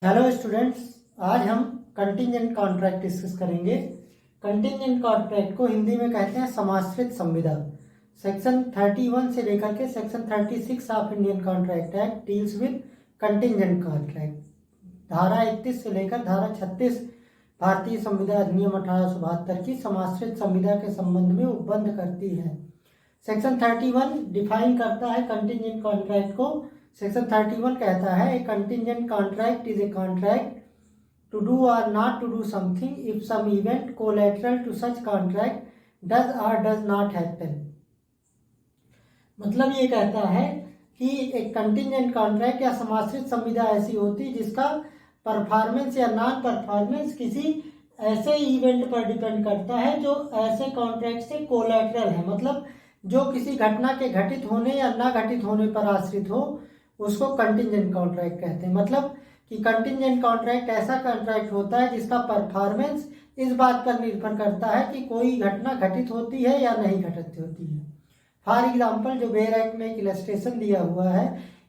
Hello students, आज हम contingent contract discuss करेंगे। कंटिंजेंट कॉन्ट्रैक्ट को हिंदी में कहते हैं समाश्रित संविदा। सेक्शन 31 से लेकर के section 36 of Indian contract act deals with contingent contract. धारा 31 से लेकर धारा 36 भारतीय संविदा अधिनियम 1872 की समाश्रित संविदा के संबंध में उपबंध करती है। सेक्शन 31 डिफाइन करता है कंटिंजेंट कॉन्ट्रैक्ट को। सेक्शन 31 कहता है a contingent contract is a contract to do और not to do something if some event collateral to such contract does और डज नॉट हैपन। मतलब ये कहता है कि एक कंटिंजेंट कॉन्ट्रैक्ट या समाश्रित संविदा ऐसी होती है जिसका परफॉर्मेंस या नॉन परफॉर्मेंस किसी ऐसे इवेंट पर डिपेंड करता है जो ऐसे कॉन्ट्रैक्ट से कोलैटरल है, मतलब जो किसी घटना के घटित होने या ना घटित होने पर आश्रित हो, उसको कंटिंजेंट कॉन्ट्रैक्ट कहते हैं। मतलब कि कंटिंजेंट कॉन्ट्रैक्ट ऐसा कॉन्ट्रैक्ट होता है जिसका परफॉर्मेंस इस बात पर निर्भर करता है कि कोई घटना घटित होती है या नहीं घटित होती है। फॉर एग्जाम्पल, जो बेयर एक्ट में एक इलस्ट्रेशन दिया हुआ है,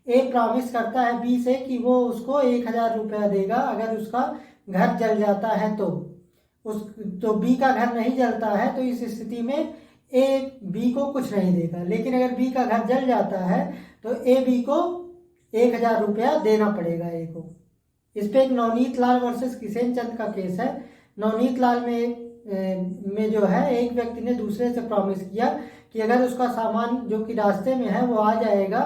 ए प्रॉमिस करता है बी से कि वो उसको 1000 रुपया देगा अगर उसका घर जल जाता है तो बी का घर नहीं जलता है तो इस स्थिति में ए बी को कुछ नहीं देगा। लेकिन अगर बी का घर जल जाता है तो ए बी को 1000 रुपया देना पड़ेगा ए को। इस पे एक नवनीत लाल वर्सेस किशन चंद का केस है। नवनीत लाल में जो है, एक व्यक्ति ने दूसरे से प्रॉमिस किया कि अगर उसका सामान जो कि रास्ते में है वो आ जाएगा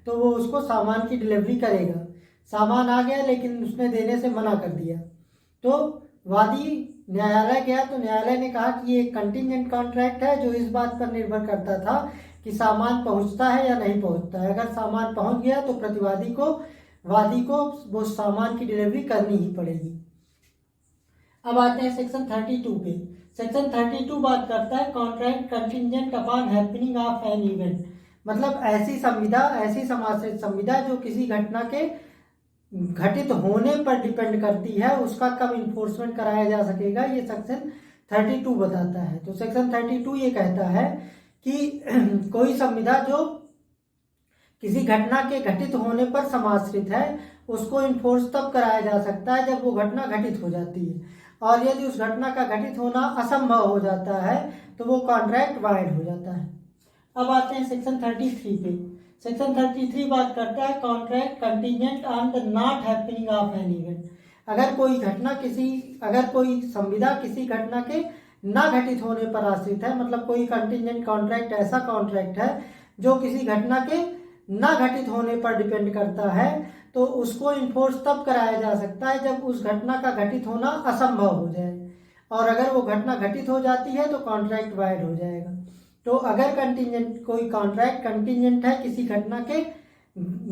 तो वो उसको सामान की डिलीवरी करेगा। सामान आ गया लेकिन उसने देने से मना कर दिया, तो वादी न्यायालय गया तो न्यायालय ने कहा कि ये कंटिंजेंट कॉन्ट्रैक्ट है जो इस बात पर निर्भर करता था कि सामान पहुंचता है या नहीं पहुंचता है। अगर सामान पहुंच गया तो वादी को वो सामान की डिलीवरी करनी ही पड़ेगी। अब आते हैं सेक्शन 32 पे। सेक्शन 32 बात करता है contract contingent upon happening of an event. मतलब ऐसी समाश्रित संविदा जो किसी घटना के घटित होने पर डिपेंड करती है, उसका कब इन्फोर्समेंट कराया जा सकेगा, ये सेक्शन 32 बताता है। तो सेक्शन 32 ये कहता है कि कोई संविदा जो किसी घटना के घटित होने पर समाश्रित है उसको इन्फोर्स तब कराया जा सकता है जब वो घटना घटित हो जाती है, और यदि उस घटना का घटित होना असंभव हो जाता है तो वो कॉन्ट्रैक्ट वाइड हो जाता है। अब आते हैं सेक्शन 33 पे। सेक्शन 33 बात करता है contract contingent on the not happening of an event. अगर कोई संविदा किसी घटना के ना घटित होने पर आश्रित है, मतलब कोई कंटिंजेंट कॉन्ट्रैक्ट ऐसा कॉन्ट्रैक्ट है जो किसी घटना के ना घटित होने पर डिपेंड करता है, तो उसको इन्फोर्स तब कराया जा सकता है जब उस घटना का घटित होना असंभव हो जाए, और अगर वो घटना घटित हो जाती है तो कॉन्ट्रैक्ट वाइड हो जाएगा। तो अगर कोई कॉन्ट्रैक्ट कंटिंजेंट है किसी घटना के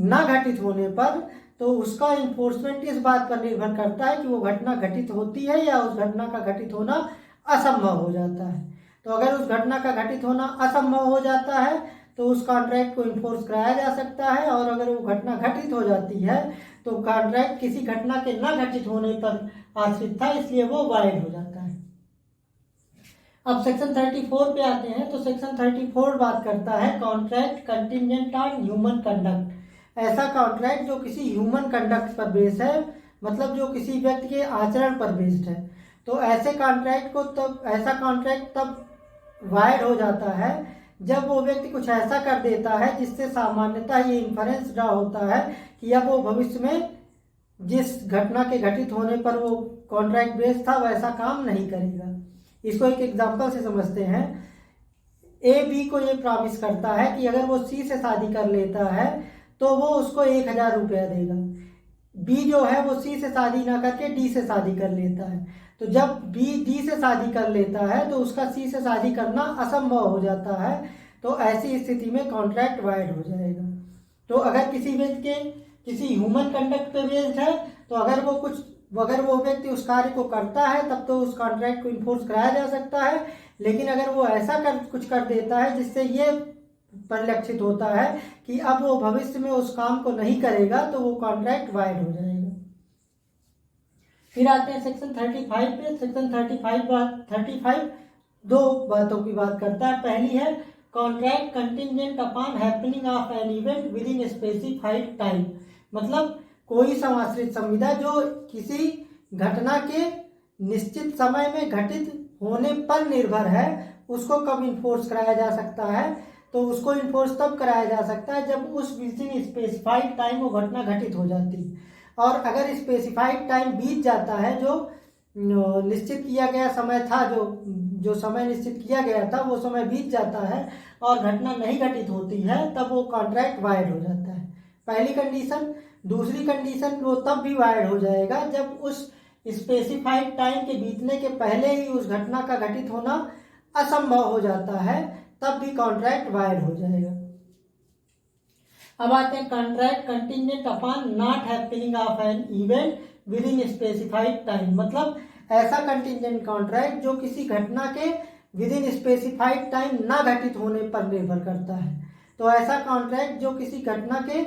ना घटित होने पर, तो उसका इन्फोर्समेंट इस बात पर निर्भर करता है कि वो घटना घटित होती है या उस घटना का घटित होना असंभव हो जाता है। तो अगर उस घटना का घटित होना असंभव हो जाता है तो उस कॉन्ट्रैक्ट को इन्फोर्स कराया जा सकता है, और अगर वो घटना घटित हो जाती है तो कॉन्ट्रैक्ट किसी घटना के न घटित होने पर आश्रित था, इसलिए वो वाइड हो जाता है। अब सेक्शन 34 पे आते हैं। तो सेक्शन 34 बात करता है contract contingent on human conduct. ऐसा कॉन्ट्रैक्ट जो किसी ह्यूमन कंडक्ट पर बेस्ड है, मतलब जो किसी व्यक्ति के आचरण पर बेस्ड है। तो ऐसा कॉन्ट्रैक्ट तब वाइड हो जाता है जब वो व्यक्ति कुछ ऐसा कर देता है जिससे सामान्यतः ये इन्फरेंस ड्रा होता है कि अब वो भविष्य में जिस घटना के घटित होने पर वो कॉन्ट्रैक्ट बेस्ड था वैसा काम नहीं करेगा। इसको एक एग्जांपल से समझते हैं। ए बी को ये प्रॉमिस करता है कि अगर वो सी से शादी कर लेता है तो वो उसको 1000 रुपया देगा। बी जो है वो सी से शादी ना करके डी से शादी कर लेता है, तो जब बी डी से शादी कर लेता है तो उसका सी से शादी करना असंभव हो जाता है, तो ऐसी स्थिति में कॉन्ट्रैक्ट वाइड हो जाएगा। तो अगर किसी व्यक्ति के किसी ह्यूमन कंडक्ट पे बेस्ड है, तो अगर वो व्यक्ति उस कार्य को करता है तब तो उस कॉन्ट्रैक्ट को इन्फोर्स कराया जा सकता है। लेकिन अगर वो ऐसा कुछ कर देता है जिससे ये परिलक्षित होता है कि अब वो भविष्य में उस काम को नहीं करेगा, तो वो कॉन्ट्रैक्ट वाइड हो जाएगा। फिर आते हैं सेक्शन 35 पे। सेक्शन 35 दो बातों की बात करता है। पहली है contract contingent upon happening of an event with in specified time. मतलब कोई समाश्रित संविदा जो किसी घटना के निश्चित समय में घटित होने पर निर्भर है, उसको कब इन्फोर्स कराया जा सकता है? तो उसको इन्फोर्स तब कराया जा सकता है जब उस विदिन स्पेसिफाइड टाइम वो घटना घटित हो जाती है। और अगर स्पेसिफाइड टाइम बीत जाता है, जो निश्चित किया गया समय था, जो समय निश्चित किया गया था वो समय बीत जाता है और घटना नहीं घटित होती है, तब वो कॉन्ट्रैक्ट वाइड हो जाता है, पहली कंडीशन। दूसरी कंडीशन, वो तब भी वाइड हो जाएगा जब उस स्पेसिफाइड टाइम के बीतने के पहले ही उस घटना का घटित होना असंभव हो जाता है, तब भी कॉन्ट्रैक्ट वाइड हो जाएगा। अब आते हैं contract contingent upon not happening of an event with in specified time. मतलब ऐसा कंटिंजेंट कॉन्ट्रैक्ट जो किसी घटना के विद इन स्पेसिफाइड टाइम ना घटित होने पर निर्भर करता है। तो ऐसा कॉन्ट्रैक्ट जो किसी घटना के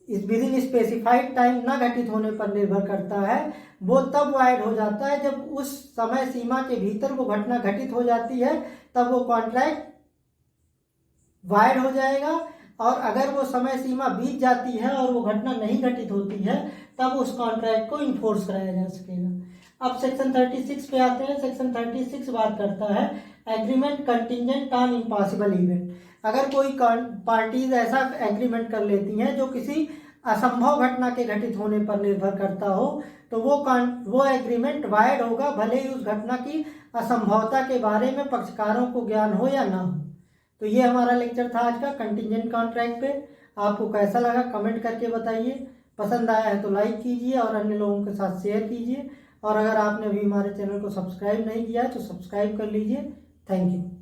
विद इन स्पेसिफाइड टाइम ना घटित होने पर निर्भर करता है, वो तब वाइड हो जाता है जब उस समय सीमा के भीतर वो घटना घटित हो जाती है, तब वो कॉन्ट्रैक्ट वाइड हो जाएगा। और अगर वो समय सीमा बीत जाती है और वो घटना नहीं घटित होती है, तब उस कॉन्ट्रैक्ट को इन्फोर्स कराया जा सकेगा। अब सेक्शन 36 पे आते हैं। सेक्शन 36 बात करता है agreement contingent on impossible event. अगर कोई पार्टीज ऐसा एग्रीमेंट कर लेती हैं जो किसी असंभव घटना के घटित होने पर निर्भर करता हो, तो वो एग्रीमेंट वाइड होगा, भले ही उस घटना की असंभवता के बारे में पक्षकारों को ज्ञान हो या ना हो। तो ये हमारा लेक्चर था आज का कंटिंजेंट कॉन्ट्रैक्ट पे। आपको कैसा लगा कमेंट करके बताइए। पसंद आया है तो लाइक कीजिए और अन्य लोगों के साथ शेयर कीजिए। और अगर आपने अभी हमारे चैनल को सब्सक्राइब नहीं किया है तो सब्सक्राइब कर लीजिए। Thank you.